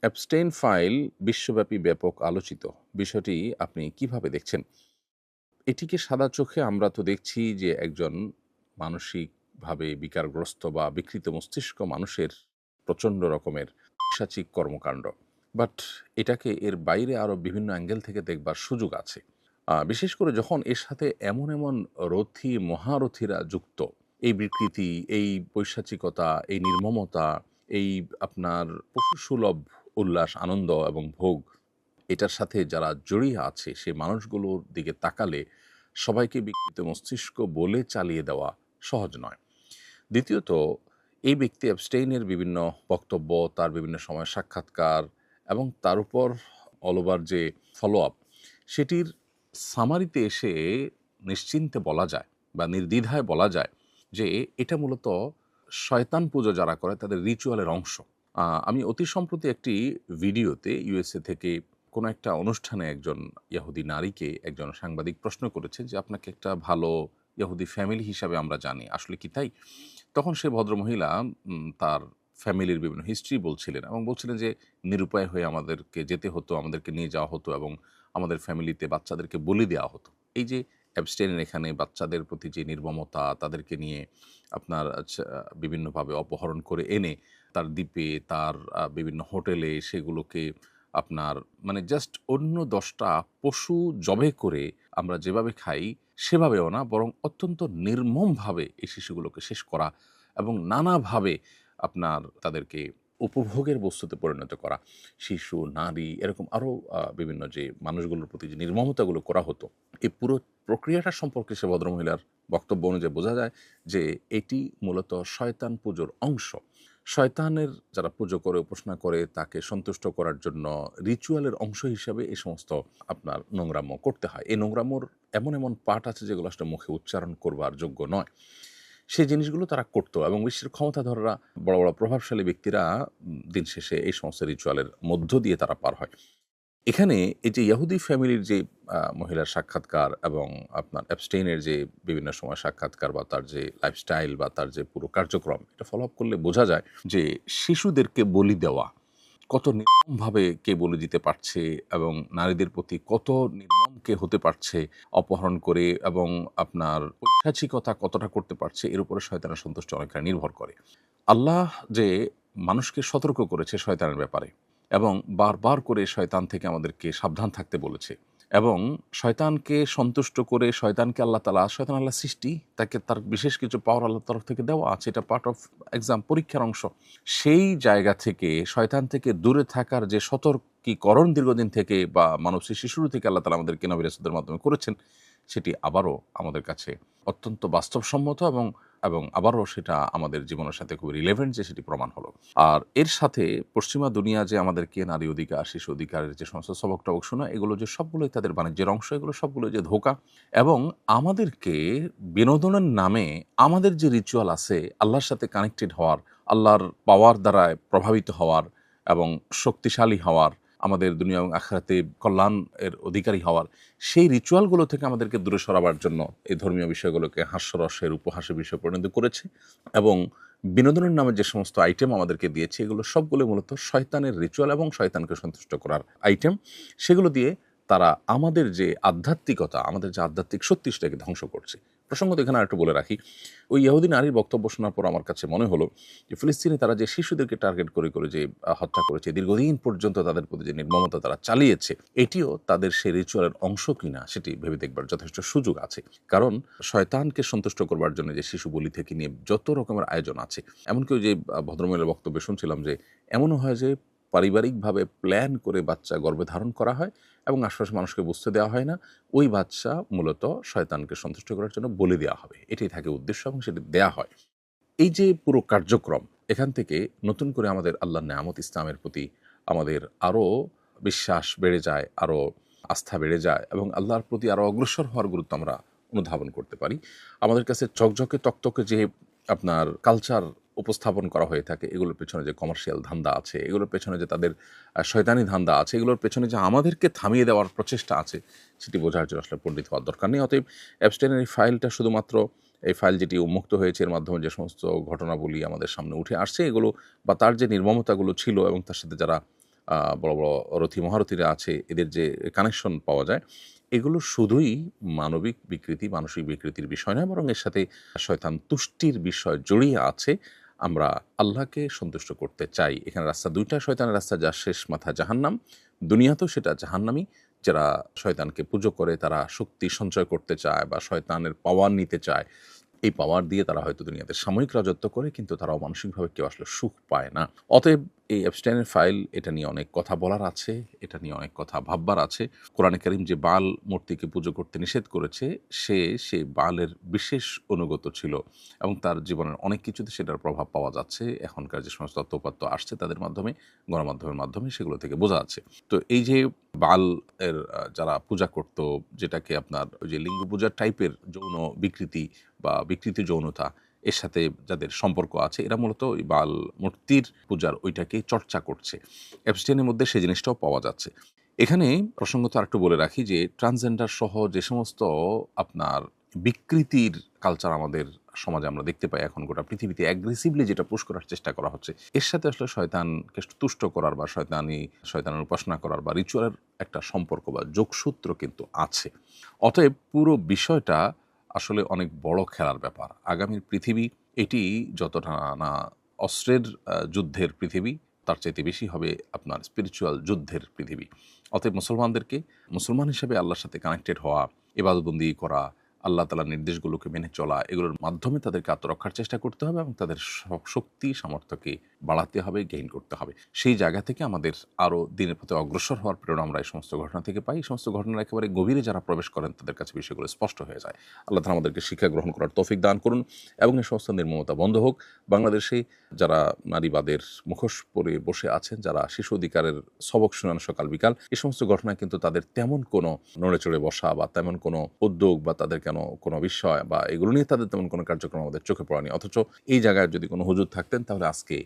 Abstain file বিশ্বব্যাপী ব্যাপক আলোচিত। বিষয়টি আপনি কিভাবে দেখছেন? এটিকে সাদা চোখে আমরা তো দেখছি যে একজন মানসিকভাবে বিকারগ্রস্ত বা বিকৃত মস্তিষ্ক মানুষের প্রচণ্ড রকমের পৈশাচিক কর্মকাণ্ড। বাট এটাকে এর বাইরে আরও বিভিন্ন অ্যাঙ্গেল থেকে দেখবার সুযোগ আছে। বিশেষ করে যখন এর সাথে এমন রথী মহারথীরা যুক্ত, এই বিকৃতি, এই পৈশাচিকতা, এই নির্মমতা, এই আপনার পশুসুলভ উল্লাস, আনন্দ এবং ভোগ, এটার সাথে যারা জড়িয়ে আছে সে মানুষগুলোর দিকে তাকালে সবাইকে বিকৃত মস্তিষ্ক বলে চালিয়ে দেওয়া সহজ নয়। দ্বিতীয়ত, এই ব্যক্তি অ্যাবস্টেইনের বিভিন্ন বক্তব্য, তার বিভিন্ন সময় সাক্ষাৎকার এবং তার উপর অল ওভার যে ফলো আপ, সেটির সামারিতে এসে নিশ্চিন্তে বলা যায় বা নির্দ্বিধায় বলা যায় যে এটা মূলত শয়তান পুজো যারা করে তাদের রিচুয়ালের অংশ। আমি অতি সম্প্রতি একটি ভিডিওতে ইউএসএ থেকে কোনো একটা অনুষ্ঠানে একজন ইহুদি নারীকে একজন সাংবাদিক প্রশ্ন করেছে যে, "আপনাকে একটা ভালো ইহুদি ফ্যামিলি হিসাবে আমরা জানি। আসলে কি তাই?" তখন সে ভদ্রমহিলা তার ফ্যামিলির বিভিন্ন হিস্ট্রি বলছিলেন এবং বলছিলেন যে, "নিরুপায় হয়ে আমাদেরকে যেতে হতো, আমাদেরকে নিয়ে যাওয়া হতো এবং আমাদের ফ্যামিলিতে বাচ্চাদেরকে বলি দেওয়া হতো।" এই যে অ্যাবস্টেইনের এখানে বাচ্চাদের প্রতি যে নির্মমতা, তাদেরকে নিয়ে আপনার বিভিন্নভাবে অপহরণ করে এনে তার দ্বীপে, তার বিভিন্ন হোটেলে সেগুলোকে আপনার মানে জাস্ট অন্য ১০ টা পশু জবাই করে আমরা যেভাবে খাই সেভাবেও না, বরং অত্যন্ত নির্মমভাবে এই শিশুগুলোকে শেষ করা এবং নানাভাবে আপনার তাদেরকে উপভোগের বস্তুতে পরিণত করা। শিশু, নারী এরকম আরও বিভিন্ন যে মানুষগুলোর প্রতি যে নির্মমতাগুলো করা হতো, এই পুরো প্রক্রিয়াটা সম্পর্কে সে ভদ্রমহিলার বক্তব্য অনুযায়ী বোঝা যায় যে এটি মূলত শয়তান পুজোর অংশ। শয়তানের যারা পুজো করে, উপাসনা করে তাকে সন্তুষ্ট করার জন্য রিচুয়ালের অংশ হিসাবে এই সমস্ত আপনার নোংরামো করতে হয়। এই নোংরামোর এমন পার্ট আছে যেগুলো আসলে মুখে উচ্চারণ করবার যোগ্য নয়। সেই জিনিসগুলো তারা করত এবং বিশ্বের ক্ষমতাধররা বড় প্রভাবশালী ব্যক্তিরা দিন শেষে এই সমস্ত রিচুয়ালের মধ্য দিয়ে তারা পার হয়। এখানে এই যে ইহুদি ফ্যামিলির যে মহিলার সাক্ষাৎকার এবং আপনার অ্যাবস্টেইনের যে বিভিন্ন সময় সাক্ষাৎকার বা তার যে লাইফস্টাইল বা তার যে পুরো কার্যক্রম, এটা ফলো আপ করলে বোঝা যায় যে শিশুদেরকে বলি দেওয়া কত নির্মমভাবে কে বলি দিতে পারছে এবং নারীদের প্রতি কত নির্মম কে হতে পারছে অপহরণ করে এবং আপনার পৈশাচিকতা কতটা করতে পারছে এর উপরে শয়তানের সন্তুষ্টি অনেকটা নির্ভর করে। আল্লাহ যে মানুষকে সতর্ক করেছে শয়তানের ব্যাপারে এবং বারবার করে শয়তান থেকে আমাদেরকে সাবধান থাকতে বলেছে এবং শয়তানকে সন্তুষ্ট করে শয়তানকে আল্লাহ তাআলা, শয়তান আল্লাহর সৃষ্টি, তাকে তার বিশেষ কিছু পাওয়ার আল্লাহর তরফ থেকে দেওয়া আছে, এটা পার্ট অফ এক্সাম, পরীক্ষার অংশ। সেই জায়গা থেকে শয়তান থেকে দূরে থাকার যে সতর্কীকরণ দীর্ঘদিন থেকে বা মানব সৃষ্টির শুরু থেকে আল্লাহ তাআলা আমাদেরকে নবী রাসূলদের মাধ্যমে করেছেন, সেটি আবারও আমাদের কাছে অত্যন্ত বাস্তবসম্মত এবং এবং আবারও সেটা আমাদের জীবনের সাথে খুবই রিলেভেন্ট যে সেটি প্রমাণ হলো। আর এর সাথে পশ্চিমা দুনিয়া যে আমাদেরকে নারী অধিকার, শিশু অধিকারের যে সমস্ত সবক-টবক শোনায়, এগুলো যে সবগুলোই তাদের বাণিজ্যের অংশ, এগুলো সবগুলোই যে ধোঁকা এবং আমাদেরকে বিনোদনের নামে আমাদের যে রিচুয়াল আছে আল্লাহর সাথে কানেক্টেড হওয়ার, আল্লাহর পাওয়ার দ্বারায় প্রভাবিত হওয়ার এবং শক্তিশালী হওয়ার, আমাদের দুনিয়া এবং আখিরাতে কল্যাণ এর অধিকারী হওয়ার, সেই রিচুয়ালগুলো থেকে আমাদেরকে দূরে সরাবার জন্য এই ধর্মীয় বিষয়গুলোকে হাস্যরসের উপহাসের বিষয়ে পরিণত করেছে এবং বিনোদনের নামে যে সমস্ত আইটেম আমাদেরকে দিয়েছে এগুলো সবগুলো মূলত শয়তানের রিচুয়াল এবং শয়তানকে সন্তুষ্ট করার আইটেম। সেগুলো দিয়ে তারা আমাদের যে আধ্যাত্মিকতা, আমাদের যে আধ্যাত্মিক শক্তি সেটাকে ধ্বংস করছে। প্রসঙ্গত এখানে আরেকটু বলে রাখি, ওই ইহুদি নারীর বক্তব্য শোনার পর আমার কাছে মনে হলো যে ফিলিস্তিনে তারা যে শিশুদেরকে টার্গেট করে যে হত্যা করেছে, দীর্ঘদিন পর্যন্ত তাদের প্রতি যে নির্মমতা তারা চালিয়েছে, এটিও তাদের সেই রিচুয়ালের অংশ কিনা সেটি ভেবে দেখবার যথেষ্ট সুযোগ আছে। কারণ শয়তানকে সন্তুষ্ট করবার জন্য যে শিশু বলি থেকে নিয়ে যত রকমের আয়োজন আছে, এমনকি ওই যে ভদ্রমহিলার বক্তব্যে শুনছিলাম যে এমনও হয় যে পারিবারিকভাবে প্ল্যান করে বাচ্চা গর্ভে ধারণ করা হয় এবং আশপাশের মানুষকে বুঝতে দেওয়া হয় না, ওই বাচ্চা মূলত শয়তানকে সন্তুষ্ট করার জন্য বলি দেওয়া হবে, এটাই থাকে উদ্দেশ্য এবং সেটি দেয়া হয়। এই যে পুরো কার্যক্রম, এখান থেকে নতুন করে আমাদের আল্লাহর নেয়ামত ইসলামের প্রতি আমাদের আরও বিশ্বাস বেড়ে যায়, আরও আস্থা বেড়ে যায় এবং আল্লাহর প্রতি আরও অগ্রসর হওয়ার গুরুত্ব আমরা অনুধাবন করতে পারি। আমাদের কাছে ঝকঝকে তকতকে যে আপনার কালচার উপস্থাপন করা হয়ে থাকে, এগুলোর পেছনে যে কমার্শিয়াল ধান্দা আছে, এগুলোর পেছনে যে তাদের শয়তানি ধান্দা আছে, এগুলোর পেছনে যে আমাদেরকে থামিয়ে দেওয়ার প্রচেষ্টা আছে, সেটি বোঝার জন্য আসলে পণ্ডিত হওয়ার দরকার নেই। অতএব অ্যাবস্টেইনের এই ফাইলটা শুধুমাত্র এই ফাইল যেটি উন্মুক্ত হয়েছে এর মাধ্যমে যে সমস্ত ঘটনাবলী আমাদের সামনে উঠে আসছে এগুলো বা তার যে নির্মমতাগুলো ছিল এবং তার সাথে যারা বড় বড় রথী মহারথীরা আছে, এদের যে কানেকশন পাওয়া যায়, এগুলো শুধুই মানবিক বিকৃতি, মানসিক বিকৃতির বিষয় নয়, বরং এর সাথে শয়তান তুষ্টির বিষয় জড়িয়ে আছে। আমরা আল্লাহকে সন্তুষ্ট করতে চাই। এখানে রাস্তা দুইটা, শয়তানের রাস্তা, যার শেষ মাথা জাহান্নাম, দুনিয়াতেও সেটা জাহান্নামী। যারা শয়তানকে পুজো করে, তারা শক্তি সঞ্চয় করতে চায় বা শয়তানের পাওয়ার নিতে চায়, এই পাওয়ার দিয়ে তারা হয়তো দুনিয়াতে সাময়িক রাজত্ব করে, কিন্তু তারাও মানসিকভাবে কেউ আসলে সুখ পায় না। অতএব এই এপস্টাইনের ফাইল, এটা নিয়ে অনেক কথা বলার আছে, এটা নিয়ে অনেক কথা ভাববার আছে। কোরআনে কারীম যে বাল মূর্তিকে পুজো করতে নিষেধ করেছে, সেই বালের বিশেষ অনুগত ছিল এবং তার জীবনের অনেক কিছুতে সেটার প্রভাব পাওয়া যাচ্ছে। এখনকার যে সমস্ত তথ্য আসছে তাদের মাধ্যমে, গণমাধ্যমের মাধ্যমে, সেগুলো থেকে বোঝা যাচ্ছে। তো এই যে বাল এর যারা পূজা করত, যেটাকে আপনার ওই যে লিঙ্গ পূজার টাইপের যৌন বিকৃতি বা বিকৃতি যৌনতা, এর সাথে যাদের সম্পর্ক আছে, এরা মূলত ওই বাল মূর্তির পূজার ওইটাকে চর্চা করছে। অ্যাবস্টেইনের মধ্যে সেই জিনিসটাও পাওয়া যাচ্ছে। এখানে প্রসঙ্গত আরেকটু বলে রাখি যে ট্রান্সজেন্ডার সহ যে সমস্ত আপনার বিকৃতির কালচার আমাদের সমাজে আমরা দেখতে পাই, এখন গোটা পৃথিবীতে অ্যাগ্রেসিভলি যেটা পুশ করার চেষ্টা করা হচ্ছে, এর সাথে আসলে শয়তানকে তুষ্ট করার বা শয়তানের উপাসনা করার বা রিচুয়ালের একটা সম্পর্ক বা যোগসূত্র কিন্তু আছে। অতএব পুরো বিষয়টা আসলে অনেক বড় খেলার ব্যাপার। আগামীর পৃথিবী এটি যতটা না অস্ত্রের যুদ্ধের পৃথিবী, তার চাইতে বেশি হবে আপনার স্পিরিচুয়াল যুদ্ধের পৃথিবী। অতএব মুসলমানদেরকে মুসলমান হিসেবে আল্লাহর সাথে কানেক্টেড হওয়া, ইবাদতবন্দি করা, আল্লাহ তাআলার নির্দেশগুলোকে মেনে চলা, এগুলোর মাধ্যমে তাদেরকে আত্মরক্ষার চেষ্টা করতে হবে এবং তাদের শক্তি সামর্থ্যকে বাড়াতে হবে, গেইন করতে হবে। সেই জায়গা থেকে আমাদের আরও দিনের পথে অগ্রসর হওয়ার প্রেরণা আমরা এই সমস্ত ঘটনা থেকে পাই। এই সমস্ত ঘটনার একেবারে গভীরে যারা প্রবেশ করেন, তাদের কাছে বিষয়গুলো স্পষ্ট হয়ে যায়। আল্লাহ তাআলা আমাদেরকে শিক্ষা গ্রহণ করার তৌফিক দান করুন এবং এই সমস্ত নির্মমতা বন্ধ হোক। বাংলাদেশে যারা নারীবাদের মুখোশ পরে বসে আছেন, যারা শিশু অধিকারের সবক শুনান সকাল বিকাল, এই সমস্ত ঘটনায় কিন্তু তাদের তেমন কোনো নড়ে চড়ে বসা বা তেমন কোনো উদ্যোগ বা তাদের কোনো বিষয় বা এগুলো নিয়ে তাদের তেমন কোনো কার্যক্রম আমাদের চোখে পড়েনি। অথচ এই জায়গায় যদি কোনো হুজুর থাকতেন, তাহলে আজকে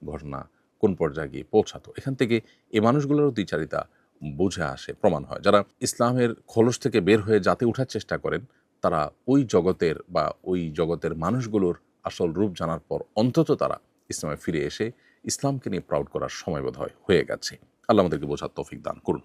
ঘটনা কোন পর্যায়ে গিয়ে পৌঁছাতো। এখান থেকে এই মানুষগুলোরও দ্বিচারিতা বুঝে আসে, প্রমাণ হয়। যারা ইসলামের খোলস থেকে বের হয়ে জাতে উঠার চেষ্টা করেন, তারা ওই জগতের বা ওই জগতের মানুষগুলোর আসল রূপ জানার পর অন্তত তারা ইসলামে ফিরে এসে ইসলামকে নিয়ে প্রাউড করার সময় বোধহয় হয়ে গেছে। আল্লাহ আমাদেরকে বোঝার তৌফিক দান করুন।